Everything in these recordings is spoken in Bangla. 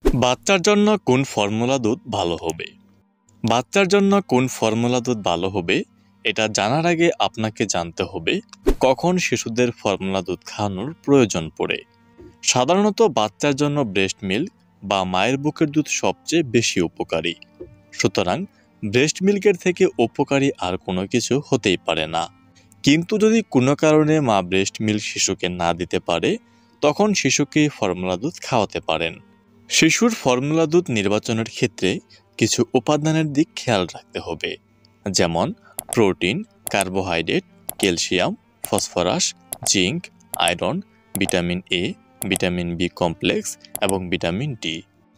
বাচ্চার জন্য কোন ফর্মুলা দুধ ভালো হবে? বাচ্চার জন্য কোন ফর্মুলা দুধ ভালো হবে এটা জানার আগে আপনাকে জানতে হবে কখন শিশুদের ফর্মুলা দুধ খাওয়ানোর প্রয়োজন পড়ে। সাধারণত বাচ্চার জন্য ব্রেস্ট মিল্ক বা মায়ের বুকের দুধ সবচেয়ে বেশি উপকারী। সুতরাং ব্রেস্ট মিল্কের থেকে উপকারী আর কোনো কিছু হতেই পারে না। কিন্তু যদি কোনো কারণে মা ব্রেস্ট মিল্ক শিশুকে না দিতে পারে, তখন শিশুকে ফর্মুলা দুধ খাওয়াতে পারেন। শিশুর ফর্মুলা দুধ নির্বাচনের ক্ষেত্রে কিছু উপাদানের দিক খেয়াল রাখতে হবে, যেমন protein, carbohydrate, calcium, phosphorus, zinc, iron, vitamin A, vitamin B complex এবং ভিটামিন ডি।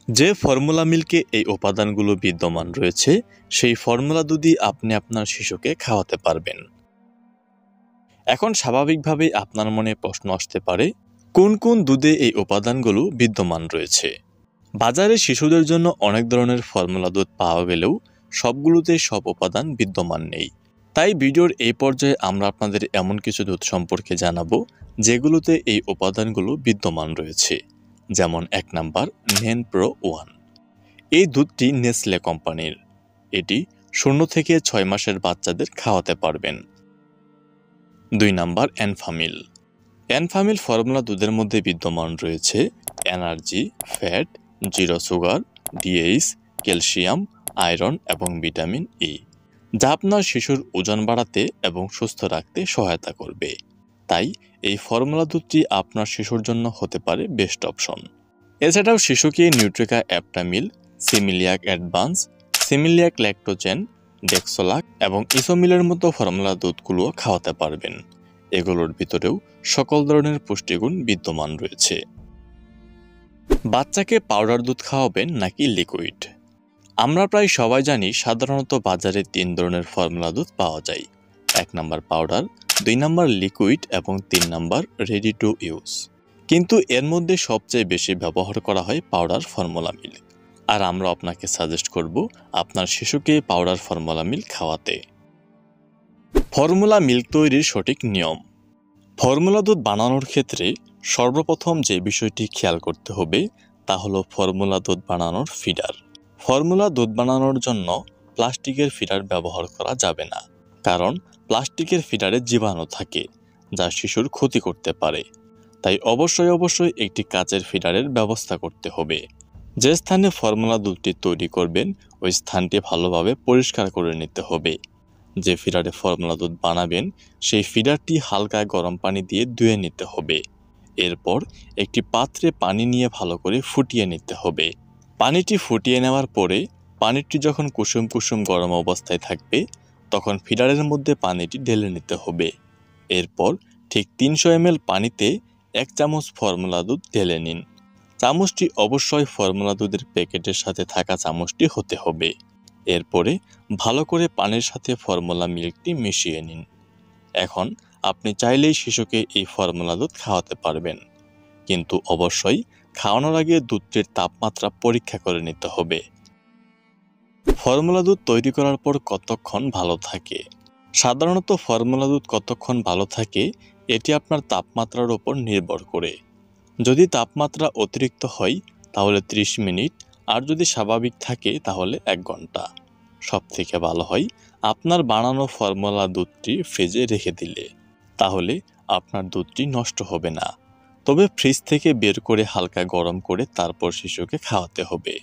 যে ফর্মুলা মিল্কে এই উপাদানগুলো বিদ্যমান রয়েছে, সেই ফর্মুলা দুধই আপনি আপনার শিশুকে খাওয়াতে পারবেন। এখন স্বাভাবিকভাবেই আপনার মনে প্রশ্ন আসতে পারে, কোন কোন দুধে এই উপাদানগুলো বিদ্যমান রয়েছে? বাজারে শিশুদের জন্য অনেক ধরনের ফর্মুলা দুধ পাওয়া গেলেও সবগুলোতে সব উপাদান বিদ্যমান নেই। তাই ভিডিওর এই পর্যায়ে আমরা আপনাদের এমন কিছু দুধ সম্পর্কে জানাবো যেগুলোতে এই উপাদানগুলো বিদ্যমান রয়েছে। যেমন 1 নাম্বার নেনপ্রো 1। এই দুধটি নেসলে কোম্পানির। এটি 0 থেকে 6 মাসের বাচ্চাদের খাওয়াতে পারবেন। 2 নাম্বার এনফামিল। এনফামিল ফর্মুলা দুধের মধ্যে বিদ্যমান রয়েছে energy, fat, zero sugar, DH, calcium, iron এবং ভিটামিন ই, যা আপনার শিশুর ওজন বাড়াতে এবং সুস্থ রাখতে সহায়তা করবে। তাই এই ফর্মুলা দুধটি আপনার শিশুর জন্য হতে পারে বেস্ট অপশন। এছাড়াও শিশুকে নিউট্রিকা অ্যাপটামিল, সিমিলিয়াক অ্যাডভান্স, সিমিলিয়াক ল্যাক্টোজেন, ডেক্সোলাক এবং ইসোমিলের মতো ফর্মুলা দুধগুলো খাওয়াতে পারবেন। এগুলোর ভিতরেও সকল ধরনের পুষ্টিগুণ বিদ্যমান রয়েছে। বাচ্চাকে পাউডার দুধ খাওয়াবেন নাকি লিকুইড? আমরা প্রায় সবাই জানি সাধারণত বাজারে 3 ধরনের ফর্মুলা দুধ পাওয়া যায়। 1 নাম্বার পাউডার, 2 নাম্বার লিকুইড এবং 3 নাম্বার রেডি টু ইউজ। কিন্তু এর মধ্যে সবচেয়ে বেশি ব্যবহার করা হয় পাউডার ফর্মুলা মিল্ক। আর আমরা আপনাকে সাজেস্ট করব আপনার শিশুকে পাউডার ফর্মুলা মিল্ক খাওয়াতে। ফর্মুলা মিল্ক তৈরির সঠিক নিয়ম। ফর্মুলা দুধ বানানোর ক্ষেত্রে সর্বপ্রথম যে বিষয়টি খেয়াল করতে হবে তা হলো ফর্মুলা দুধ বানানোর ফিডার। ফর্মুলা দুধ বানানোর জন্য প্লাস্টিকের ফিডার ব্যবহার করা যাবে না, কারণ প্লাস্টিকের ফিডারে জীবাণু থাকে যা শিশুর ক্ষতি করতে পারে। তাই অবশ্যই একটি কাচের ফিডারের ব্যবস্থা করতে হবে। যে স্থানে ফর্মুলা দুধটি তৈরি করবেন ওই স্থানটি ভালোভাবে পরিষ্কার করে নিতে হবে। যে ফিডারে ফর্মুলা দুধ বানাবেন সেই ফিডারটি হালকা গরম পানি দিয়ে ধুয়ে নিতে হবে। এরপর একটি পাত্রে পানি নিয়ে ভালো করে ফুটিয়ে নিতে হবে। পানিটি ফুটিয়ে নেওয়ার পরে পানিটি যখন কুসুম কুসুম গরম অবস্থায় থাকবে তখন ফিডারের মধ্যে পানিটি ঢেলে নিতে হবে। এরপর ঠিক 300 ml পানিতে 1 চামচ ফর্মুলা দুধ ঢেলে নিন। চামচটি অবশ্যই ফর্মুলা দুধের প্যাকেটের সাথে থাকা চামচটি হতে হবে। এরপরে ভালো করে পানির সাথে ফর্মুলা মিল্কটি মিশিয়ে নিন। এখন আপনি চাইলেই শিশুকে এই ফর্মুলা দুধ খাওয়াতে পারবেন, কিন্তু অবশ্যই খাওয়ানোর আগে দুধটির তাপমাত্রা পরীক্ষা করে নিতে হবে। ফর্মুলা দুধ তৈরি করার পর কতক্ষণ ভালো থাকে? সাধারণত ফর্মুলা দুধ কতক্ষণ ভালো থাকে এটি আপনার তাপমাত্রার উপর নির্ভর করে। যদি তাপমাত্রা অতিরিক্ত হয় তাহলে 30 মিনিট, আর যদি স্বাভাবিক থাকে তাহলে 1 ঘন্টা। সবথেকে ভালো হয় আপনার বানানো ফর্মুলা দুধটি ফ্রিজে রেখে দিলে, তাহলে আপনার দুধটি নষ্ট হবে না। তবে ফ্রিজ থেকে বের করে হালকা গরম করে তারপর শিশুকে খাওয়াতে হবে।